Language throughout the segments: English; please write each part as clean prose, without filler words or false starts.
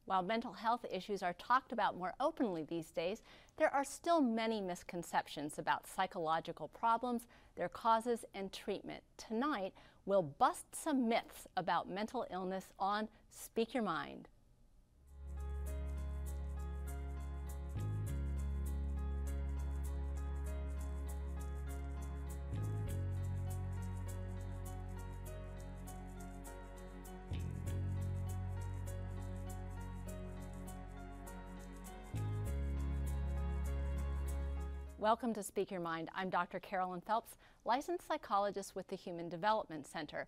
While mental health issues are talked about more openly these days, there are still many misconceptions about psychological problems, their causes, and treatment. Tonight, we'll bust some myths about mental illness on Speak Your Mind. Welcome to Speak Your Mind. I'm Dr. Carolyn Phelps, licensed psychologist with the Human Development Center.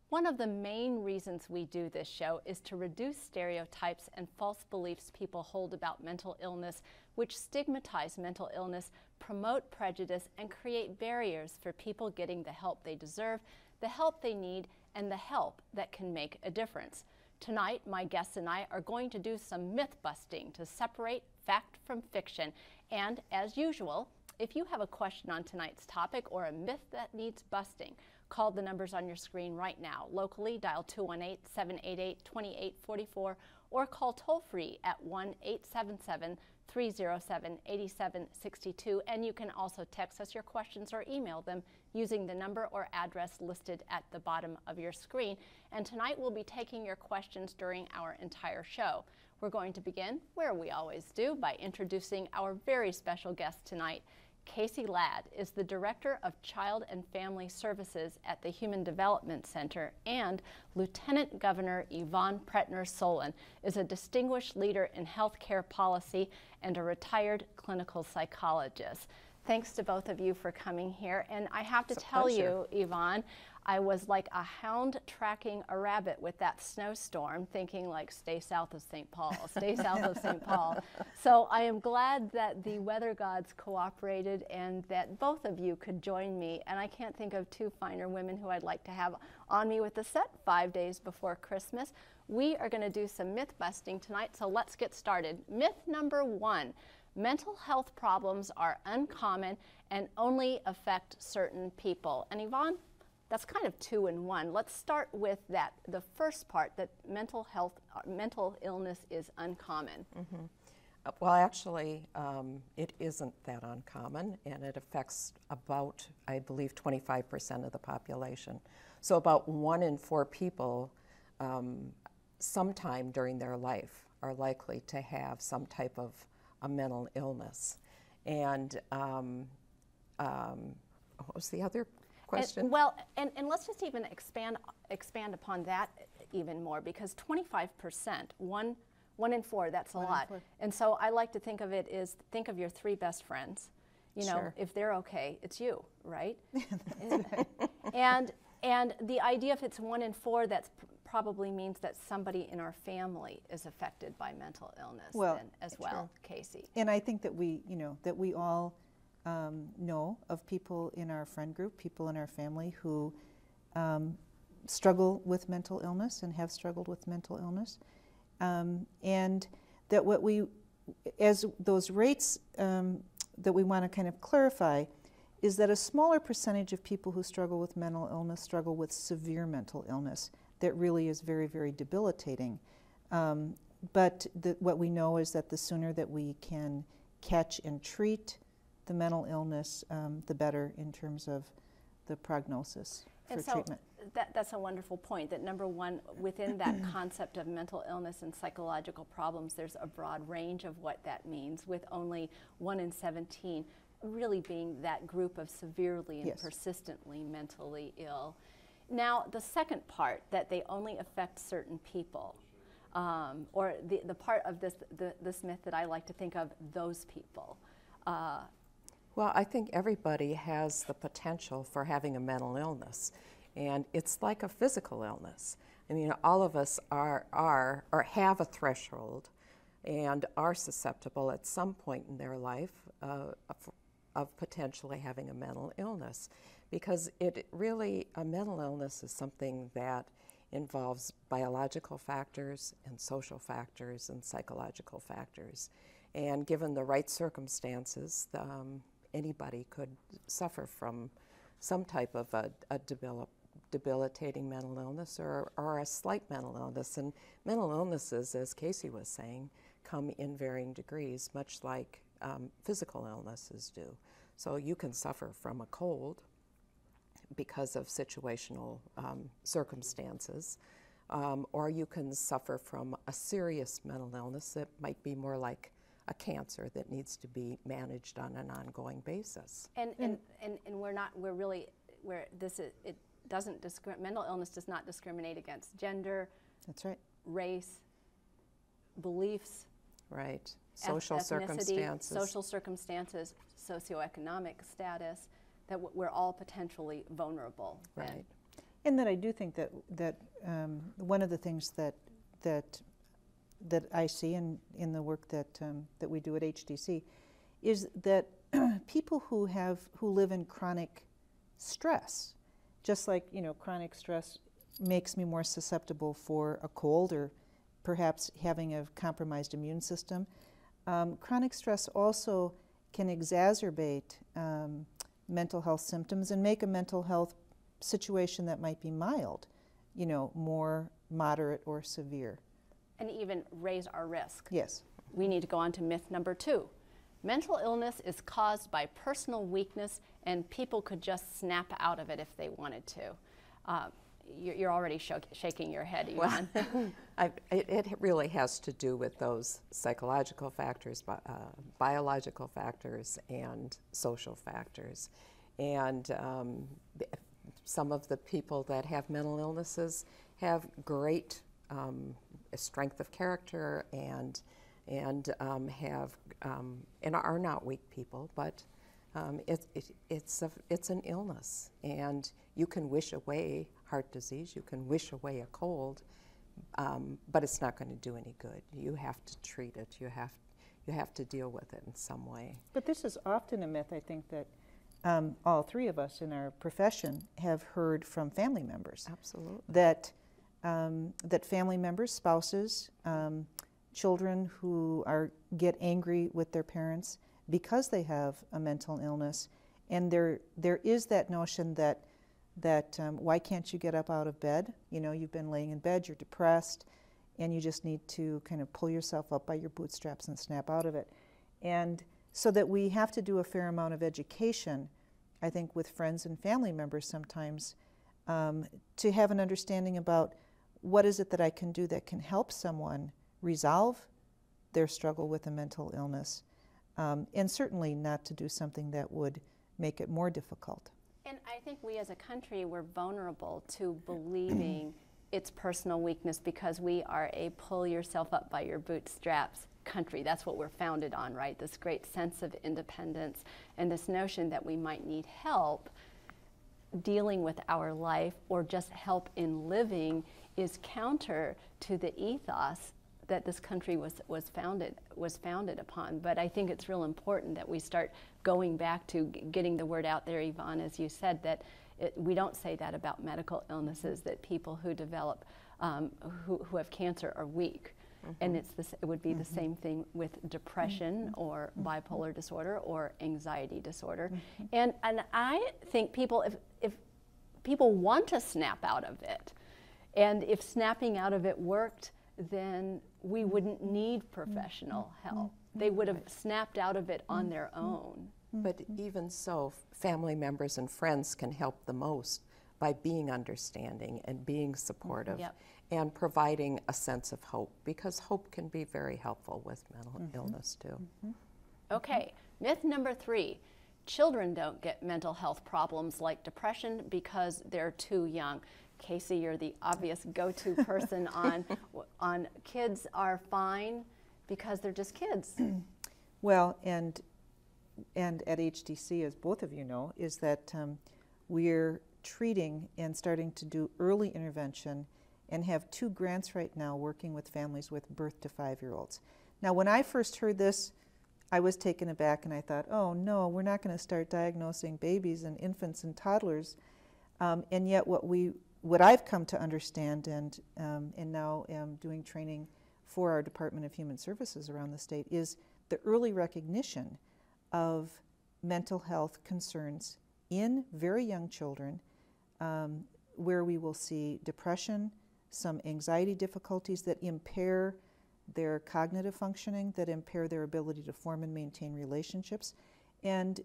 One of the main reasons we do this show is to reduce stereotypes and false beliefs people hold about mental illness, which stigmatize mental illness, promote prejudice, and create barriers for people getting the help they deserve, the help they need, and the help that can make a difference. Tonight, my guests and I are going to do some myth busting to separate fact from fiction. And as usual, if you have a question on tonight's topic or a myth that needs busting, call the numbers on your screen right now. Locally, dial 218-788-2844 or call toll-free at 1-877-307-8762. And you can also text us your questions or email them using the number or address listed at the bottom of your screen. And tonight we'll be taking your questions during our entire show. We're going to begin, where we always do, by introducing our very special guest tonight. Casey Ladd is the Director of Child and Family Services at the Human Development Center, and Lieutenant Governor Yvonne Pretner-Solon is a distinguished leader in healthcare policy and a retired clinical psychologist. Thanks to both of you for coming here. And I have to tell you, Yvonne, I was like a hound tracking a rabbit with that snowstorm, thinking like, stay south of St. Paul, stay south of St. Paul. So I am glad that the weather gods cooperated and that both of you could join me. And I can't think of two finer women who I'd like to have on me with the set 5 days before Christmas. We are going to do some myth busting tonight, so let's get started. Myth number 1. Mental health problems are uncommon and only affect certain people. And Yvonne, that's kind of 2 in 1. Let's start with that, the first part, that mental illness is uncommon. Mm-hmm. Well, actually, it isn't that uncommon, and it affects about, I believe, 25% of the population. So about 1 in 4 people sometime during their life are likely to have some type of a mental illness. And what was the other question? And let's just even expand upon that even more, because 25%, one in 4, that's a lot. And so I like to think of it as, think of your 3 best friends. You know, Sure. If they're okay, it's you, right? and the idea, if it's 1 in 4, that's probably means that somebody in our family is affected by mental illness as well, Casey. And I think that we all know of people in our friend group, people in our family who struggle with mental illness and have struggled with mental illness. And that as those rates that we want to kind of clarify is that a smaller percentage of people who struggle with mental illness struggle with severe mental illness that really is very, very debilitating. But what we know is that the sooner that we can catch and treat the mental illness, the better in terms of the prognosis for treatment. That's a wonderful point, that number 1, within that concept of mental illness and psychological problems, there's a broad range of what that means, with only 1 in 17 really being that group of severely and persistently mentally ill. Now, the second part, that they only affect certain people, or the part of this myth that I like to think of, those people. Well, I think everybody has the potential for having a mental illness, and it's like a physical illness. I mean, all of us are or have a threshold and are susceptible at some point in their life of potentially having a mental illness, because it really, a mental illness is something that involves biological factors and social factors and psychological factors. And given the right circumstances, anybody could suffer from some type of a debilitating mental illness or a slight mental illness. And mental illnesses, as Casey was saying, come in varying degrees, much like physical illnesses do. So you can suffer from a cold because of situational circumstances, or you can suffer from a serious mental illness that might be more like a cancer that needs to be managed on an ongoing basis. And it doesn't mental illness does not discriminate against gender. That's right. Race, beliefs. Right. Social circumstances. Social circumstances, socioeconomic status, that we're all potentially vulnerable. Right. And that I do think that one of the things that I see in the work that we do at HDC is that people who live in chronic stress, just like chronic stress makes me more susceptible for a cold or perhaps having a compromised immune system. Chronic stress also can exacerbate mental health symptoms and make a mental health situation that might be mild, more moderate or severe. And even raise our risk. Yes. We need to go on to myth number 2. Mental illness is caused by personal weakness, and people could just snap out of it if they wanted to. You're already shaking your head, Yvonne. Well, it really has to do with those psychological factors, biological factors, and social factors. And some of the people that have mental illnesses have great strength of character and are not weak people, but it's an illness, and you can wish away heart disease, you can wish away a cold, but it's not going to do any good. You have to treat it. You have to deal with it in some way. But this is often a myth, I think, that all three of us in our profession have heard from family members. Absolutely. That family members, spouses, children who get angry with their parents because they have a mental illness, and there is that notion that why can't you get up out of bed? You've been laying in bed, you're depressed, and you just need to kind of pull yourself up by your bootstraps and snap out of it. And so that we have to do a fair amount of education, I think, with friends and family members sometimes, to have an understanding about what is it that I can do that can help someone resolve their struggle with a mental illness, and certainly not to do something that would make it more difficult. And I think we as a country, we're vulnerable to believing it's personal weakness because we are a pull yourself up by your bootstraps country. That's what we're founded on, right? This great sense of independence and this notion that we might need help dealing with our life or just help in living is counter to the ethos that this country was founded upon. But I think it's real important that we start going back to getting the word out there, Yvonne, as you said, that we don't say that about medical illnesses, that people who develop, who have cancer are weak. Mm-hmm. And it would be the same thing with depression or bipolar disorder or anxiety disorder. And I think people, if people want to snap out of it, and if snapping out of it worked, then we wouldn't need professional help. They would have snapped out of it on their own. But even so, family members and friends can help the most by being understanding and being supportive and providing a sense of hope, because hope can be very helpful with mental illness too. Okay, myth number 3. Children don't get mental health problems like depression because they're too young. Casey, you're the obvious go-to person on kids are fine because they're just kids. Well, and at HDC, as both of you know, is that we're treating and starting to do early intervention and have 2 grants right now working with families with birth to 5-year-olds. Now, when I first heard this, I was taken aback and I thought, oh no, we're not going to start diagnosing babies and infants and toddlers. And yet what I've come to understand and now am doing training for our Department of Human Services around the state is the early recognition of mental health concerns in very young children where we will see depression, some anxiety difficulties that impair their cognitive functioning, that impair their ability to form and maintain relationships, and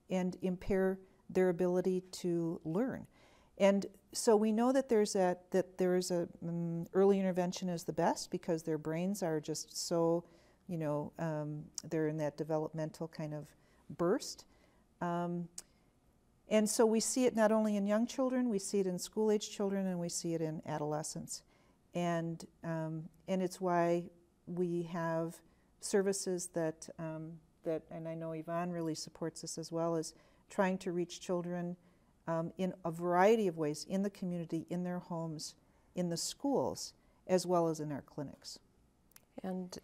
impair their ability to learn. And so we know that early intervention is the best, because their brains are just so, they're in that developmental kind of burst. And so we see it not only in young children, we see it in school-age children, and we see it in adolescents. And it's why we have services that, and I know Yvonne really supports this as well, is trying to reach children in a variety of ways, in the community, in their homes, in the schools, as well as in our clinics. And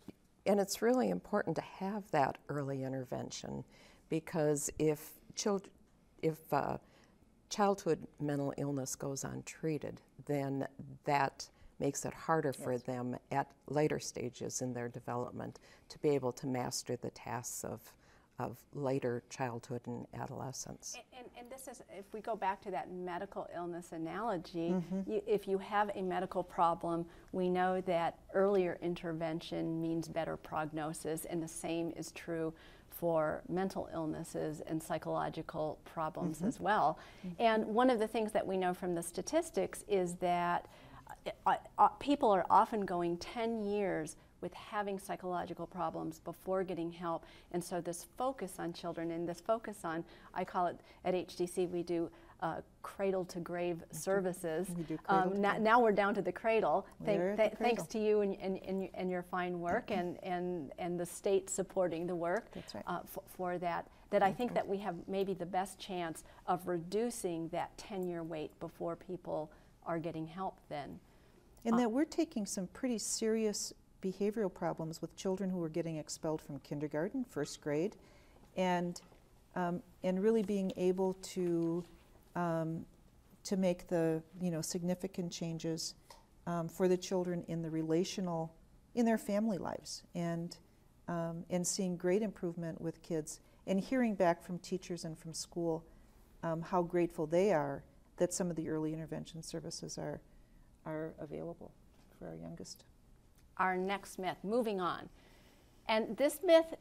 it's really important to have that early intervention, because if childhood mental illness goes untreated, then that makes it harder for them at later stages in their development to be able to master the tasks of later childhood and adolescence. And this is, if we go back to that medical illness analogy, if you have a medical problem, we know that earlier intervention means better prognosis, and the same is true for mental illnesses and psychological problems as well. And one of the things that we know from the statistics is that people are often going 10 years with having psychological problems before getting help. And so this focus on children, and this focus on, I call it, at HDC we do cradle to grave services. We do cradle now we're down to the cradle. Thanks cradle. to you and your fine work, and the state supporting the work. That's right. For that I think that we have maybe the best chance of reducing that 10-year wait before people are getting help then. And that we're taking some pretty serious behavioral problems with children who are getting expelled from kindergarten, first grade, and really being able to make the significant changes for the children in the relational, in their family lives, and seeing great improvement with kids, and hearing back from teachers and from school how grateful they are that some of the early intervention services are available for our youngest. Our next myth, moving on. And this myth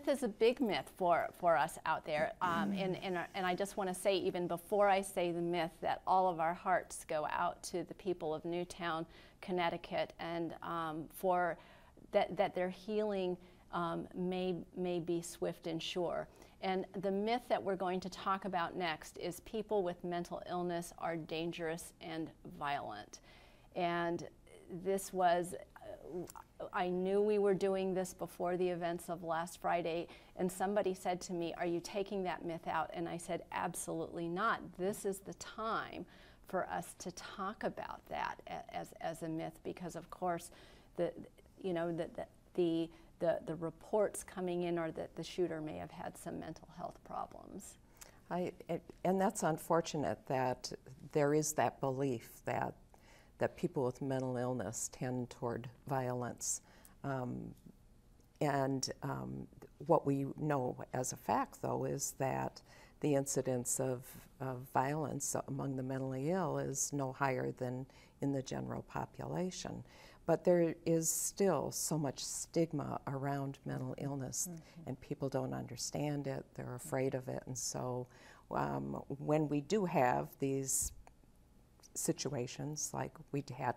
is a big myth for us out there. And I just want to say, even before I say the myth, that all of our hearts go out to the people of Newtown, Connecticut, and for that their healing may be swift and sure. And the myth that we're going to talk about next is people with mental illness are dangerous and violent. And this was, I knew we were doing this before the events of last Friday, and somebody said to me, "Are you taking that myth out?" And I said, absolutely not. This is the time for us to talk about that as a myth, because of course the reports coming in are that the shooter may have had some mental health problems. And that's unfortunate that there is that belief that people with mental illness tend toward violence. What we know as a fact, though, is that the incidence of violence among the mentally ill is no higher than in the general population. But there is still so much stigma around mental illness, and people don't understand it, they're afraid of it, and so when we do have these situations like we had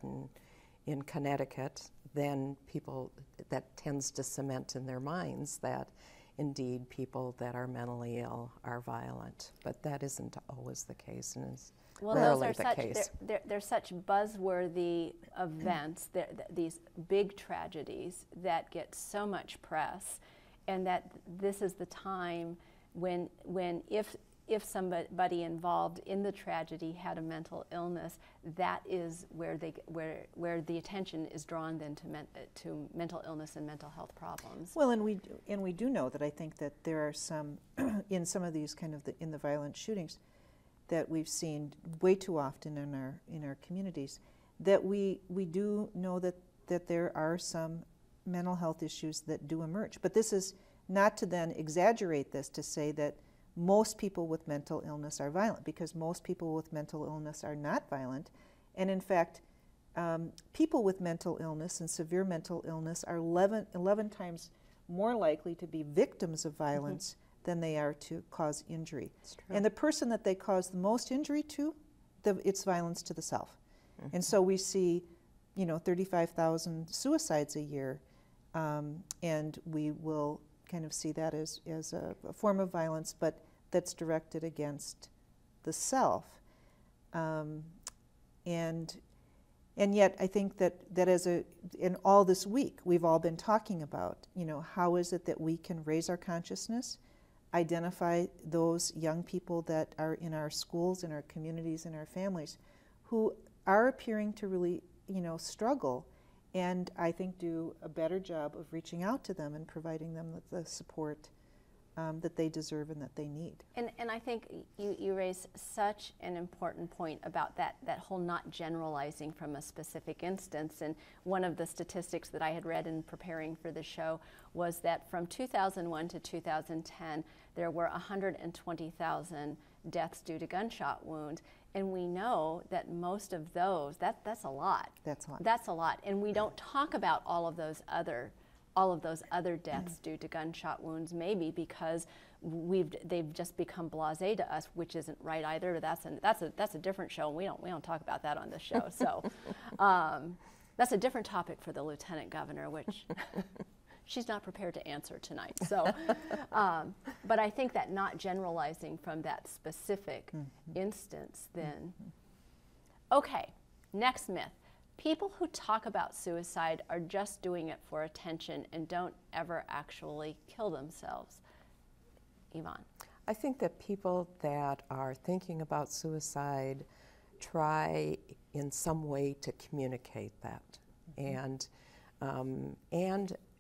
in Connecticut, then that tends to cement in their minds that indeed people that are mentally ill are violent, but that isn't always the case, and is rarely the case. They're such buzzworthy events, these big tragedies that get so much press, and that this is the time when if somebody involved in the tragedy had a mental illness, that is where the attention is drawn then to mental illness and mental health problems. Well, and we do know that I think that there are some in some of these kind of in the violent shootings that we've seen way too often in our communities, that we do know that there are some mental health issues that do emerge. But this is not to then exaggerate this to say that most people with mental illness are violent, because most people with mental illness are not violent. And in fact, people with mental illness and severe mental illness are 11 times more likely to be victims of violence than they are to cause injury. And the person that they cause the most injury to, it's violence to the self. And so we see, 35,000 suicides a year, and we will kind of see that as a form of violence, but that's directed against the self. And yet I think that in all this week, we've all been talking about, how is it that we can raise our consciousness, identify those young people that are in our schools, in our communities, in our families, who are appearing to really, struggle, and I think do a better job of reaching out to them and providing them with the support that they deserve and that they need. And I think you raise such an important point about that whole not generalizing from a specific instance. And one of the statistics that I had read in preparing for the show was that from 2001 to 2010, there were 120,000 deaths due to gunshot wounds. And we know that most of those, that's a lot. That's a lot. That's a lot. And we don't talk about all of those other deaths due to gunshot wounds, maybe because they've just become blasé to us, which isn't right either. That's a different show, and we don't talk about that on this show. So that's a different topic for the Lieutenant Governor, which she's not prepared to answer tonight. So, but I think that not generalizing from that specific instance, then. Okay, next myth. People who talk about suicide are just doing it for attention and don't ever actually kill themselves. Yvonne. I think that people that are thinking about suicide try in some way to communicate that. And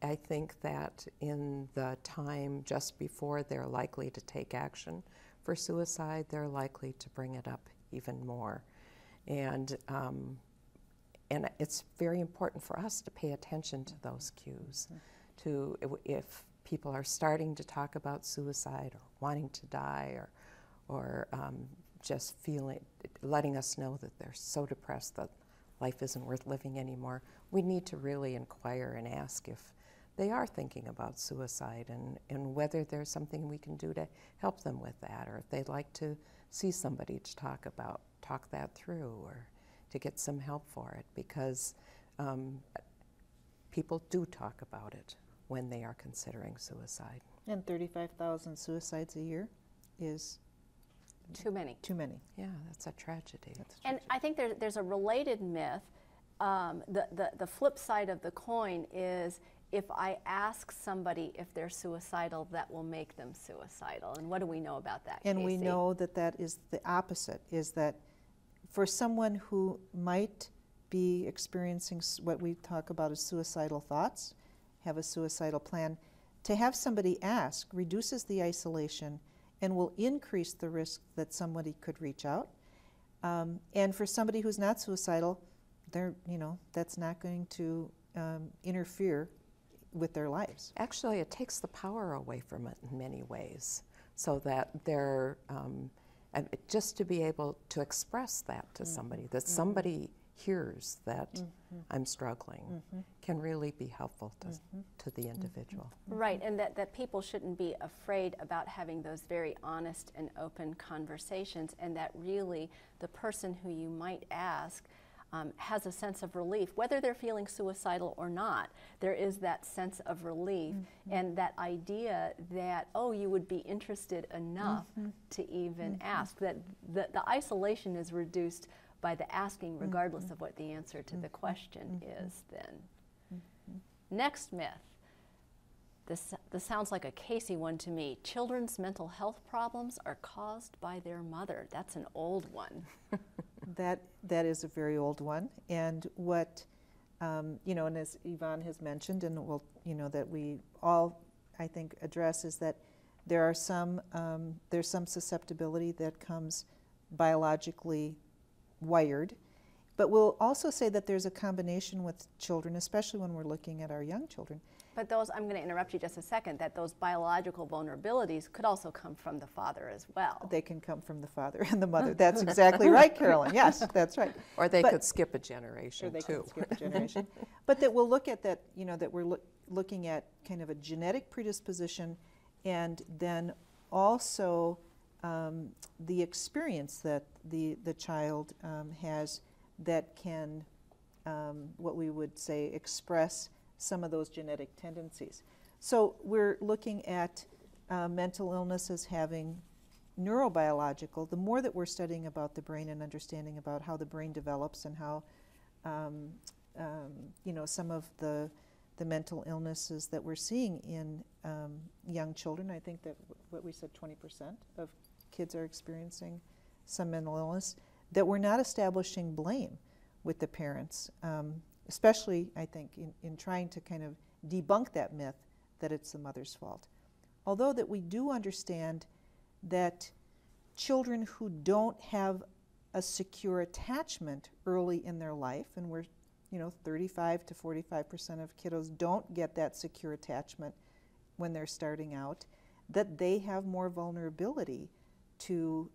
I think that in the time just before they're likely to take action for suicide, they're likely to bring it up even more. And it's very important for us to pay attention to those cues. If people are starting to talk about suicide or wanting to die or just letting us know that they're so depressed that life isn't worth living anymore, we need to really inquire and ask if they are thinking about suicide and whether there's something we can do to help them with that, or if they'd like to see somebody to talk that through, or to get some help for it, because people do talk about it when they are considering suicide. And 35,000 suicides a year is too many. Too many. Yeah, that's a tragedy. And I think there's a related myth. The flip side of the coin is if I ask somebody if they're suicidal, that will make them suicidal. And what do we know about that, And Casey? we know that is the opposite, is that for someone who might be experiencing what we talk about as suicidal thoughts, have a suicidal plan, to have somebody ask reduces the isolation and will increase the risk that somebody could reach out. And for somebody who's not suicidal, that's not going to interfere with their lives. Actually, it takes the power away from it in many ways, so that they're just to be able to express that to somebody, that somebody hears that I'm struggling, can really be helpful to the individual. Right, and that people shouldn't be afraid about having those very honest and open conversations, and that really the person who you might ask has a sense of relief. Whether they're feeling suicidal or not, there is that sense of relief and that idea that, oh, you would be interested enough to even ask, that the isolation is reduced by the asking regardless of what the answer to the question is then. Next myth. This sounds like a Casey one to me. Children's mental health problems are caused by their mother. That's an old one. That is a very old one, and what and as Yvonne has mentioned, and that we all I think address, is that there's some susceptibility that comes biologically wired, But we'll also say that there's a combination with children, especially when we're looking at our young children. But those, I'm going to interrupt you just a second, that those biological vulnerabilities could also come from the father as well. They can come from the father and the mother. That's exactly right, Carolyn. Yes, that's right. Or they could skip a generation, or they too. Could skip a generation. But that we'll look at that, you know, that we're looking at kind of a genetic predisposition, and then also the experience that the child has that can, what we would say, express some of those genetic tendencies. So we're looking at mental illness as having neurobiological. The more that we're studying about the brain and understanding about how the brain develops and how, you know, some of the mental illnesses that we're seeing in young children, I think that what we said, 20% of kids are experiencing some mental illness, that we're not establishing blame with the parents, especially, I think, in trying to kind of debunk that myth that it's the mother's fault. Although that we do understand that children who don't have a secure attachment early in their life, and we're, you know, 35 to 45% of kiddos don't get that secure attachment when they're starting out, that they have more vulnerability to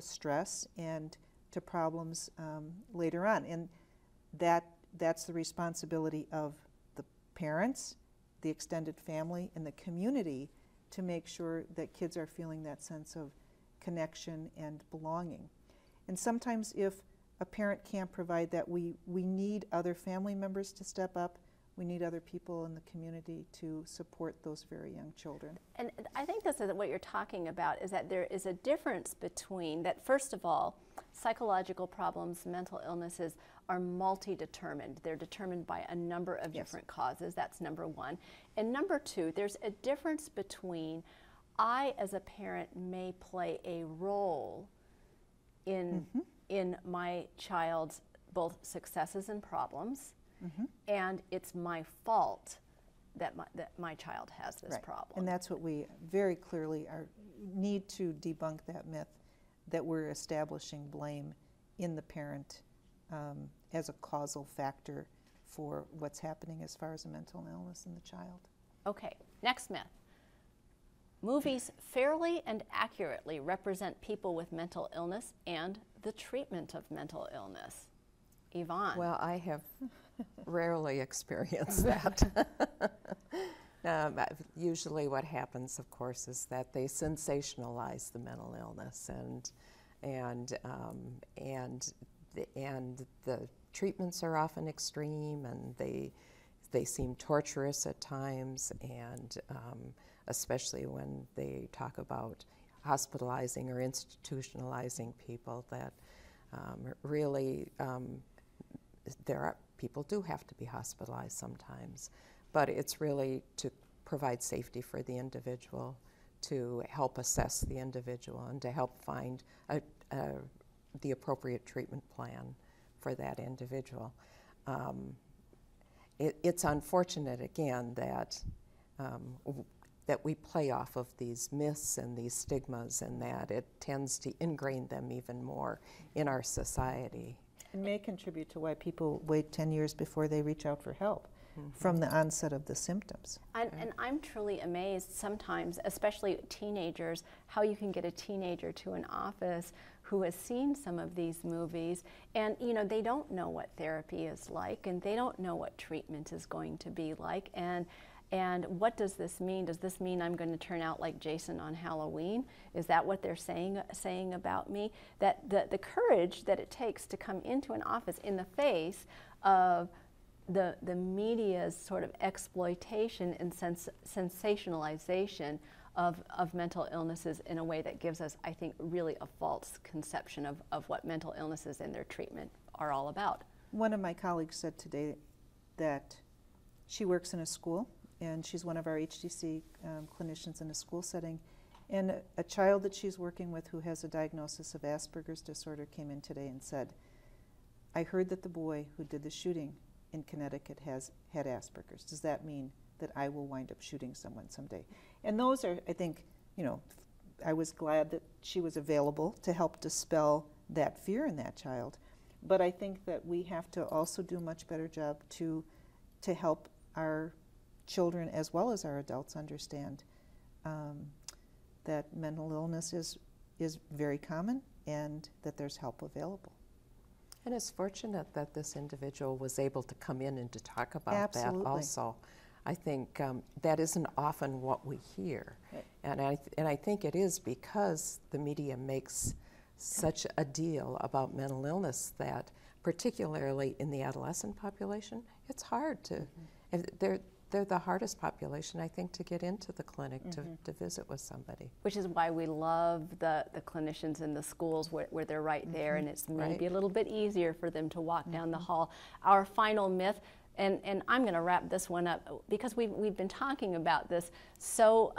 stress and to problems later on. And that's the responsibility of the parents, the extended family, and the community to make sure that kids are feeling that sense of connection and belonging. And sometimes if a parent can't provide that, we need other family members to step up. We need other people in the community to support those very young children. And I think this is what you're talking about, is that there is a difference between that. First of all, psychological problems, mental illnesses are multi-determined. They're determined by a number of different causes. That's number one. And number two, there's a difference between I, as a parent, may play a role in my child's both successes and problems, and it's my fault that my child has this problem. And that's what we very clearly need to debunk, that myth that we're establishing blame in the parent as a causal factor for what's happening as far as a mental illness in the child. Okay, next myth. Movies fairly and accurately represent people with mental illness and the treatment of mental illness. Yvonne. Well, I have rarely experienced that. Usually what happens, of course, is that they sensationalize the mental illness, and the treatments are often extreme, and they seem torturous at times, and especially when they talk about hospitalizing or institutionalizing people, that really people do have to be hospitalized sometimes, but it's really to provide safety for the individual, to help assess the individual, and to help find the appropriate treatment plan for that individual. It's unfortunate, again, that we play off of these myths and these stigmas, and that it tends to ingrain them even more in our society. It may contribute to why people wait 10 years before they reach out for help from the onset of the symptoms. And I'm truly amazed sometimes, especially teenagers, how you can get a teenager to an office who has seen some of these movies, and you know, they don't know what therapy is like, and they don't know what treatment is going to be like, and what does this mean? Does this mean I'm going to turn out like Jason on Halloween? Is that what they're saying about me? That the courage that it takes to come into an office in the face of the media's sort of exploitation and sensationalization of mental illnesses in a way that gives us, I think, really a false conception of what mental illnesses and their treatment are all about. One of my colleagues said today that she works in a school, and she's one of our HDC clinicians in a school setting, and a child that she's working with who has a diagnosis of Asperger's disorder came in today and said, I heard that the boy who did the shooting in Connecticut had Asperger's. Does that mean that I will wind up shooting someone someday? And those are, I think, you know, I was glad that she was available to help dispel that fear in that child. but I think that we have to also do a much better job to help our children as well as our adults understand that mental illness is very common and that there's help available. And it's fortunate that this individual was able to come in and to talk about Absolutely. that also. I think that isn't often what we hear. Right. And I think it is because the media makes such a deal about mental illness that, particularly in the adolescent population, it's hard to, they're the hardest population, I think, to get into the clinic to visit with somebody. Which is why we love the clinicians in the schools where they're right there, and it's maybe a little bit easier for them to walk down the hall. Our final myth, and I'm going to wrap this one up because we've been talking about this so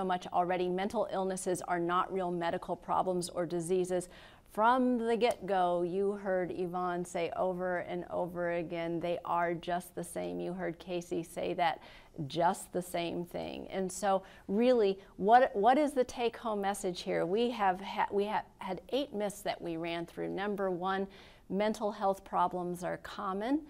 much already. Mental illnesses are not real medical problems or diseases. From the get-go, you heard Yvonne say over and over again, they are just the same. You heard Casey say that, just the same thing. And so really, what is the take-home message here? We have had 8 myths that we ran through. Number 1, mental health problems are common.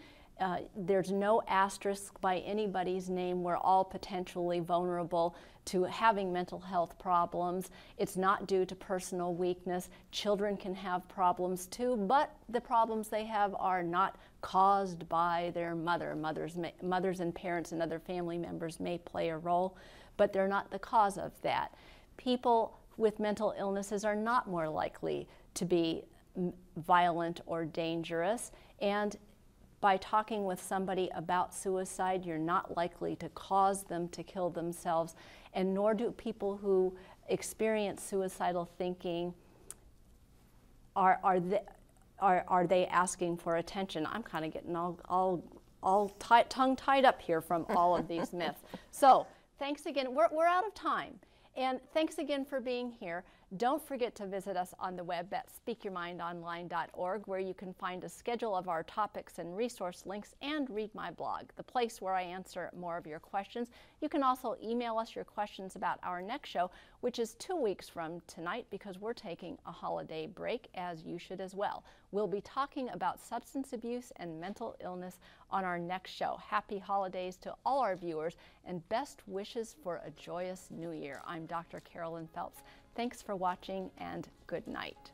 There's no asterisk by anybody's name. We're all potentially vulnerable to having mental health problems. It's not due to personal weakness. Children can have problems too, but the problems they have are not caused by their mothers and parents and other family members may play a role, but they're not the cause of that. People with mental illnesses are not more likely to be violent or dangerous, and by talking with somebody about suicide, you're not likely to cause them to kill themselves, and nor do people who experience suicidal thinking, are they asking for attention? I'm kind of getting all tongue-tied up here from all of these myths. So thanks again. We're out of time. And thanks again for being here. Don't forget to visit us on the web at speakyourmindonline.org, where you can find a schedule of our topics and resource links, and read my blog, the place where I answer more of your questions. You can also email us your questions about our next show, which is 2 weeks from tonight, because we're taking a holiday break, as you should as well. We'll be talking about substance abuse and mental illness on our next show. Happy holidays to all our viewers, and best wishes for a joyous new year. I'm Dr. Carolyn Phelps. Thanks for watching, and good night.